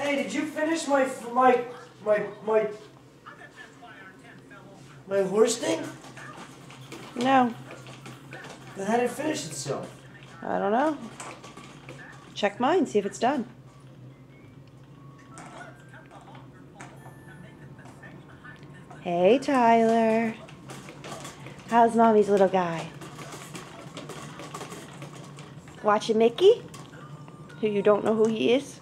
Hey, did you finish my horse thing? No. Then how did it finish itself? I don't know. Check mine, see if it's done. Hey, Tyler. How's Mommy's little guy? Watching Mickey? Who you don't know who he is?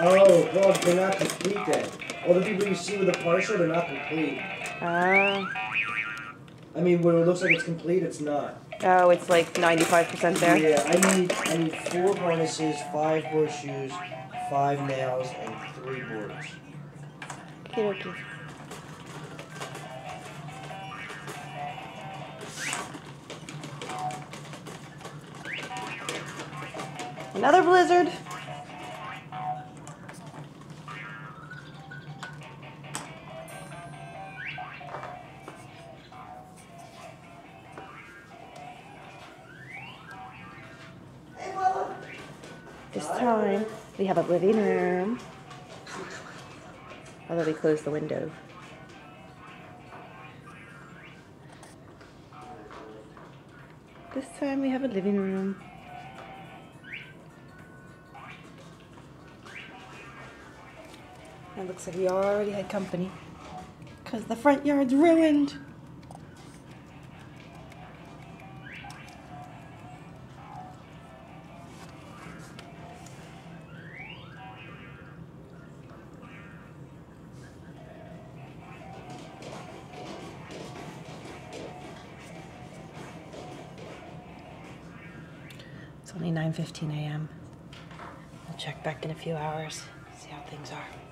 Oh, well, they're not complete then. All the people you see with a partial, they're not complete. I mean, when it looks like it's complete, it's not. Oh, it's like 95% there? Yeah, I need 4 harnesses, 5 horseshoes, 5 nails, and 3 boards. Okey-dokey. Another blizzard. This time we have a living room. Although we closed the window. This time we have a living room. It looks like we already had company. Because the front yard's ruined. It's only 9:15 a.m. We'll check back in a few hours, see how things are.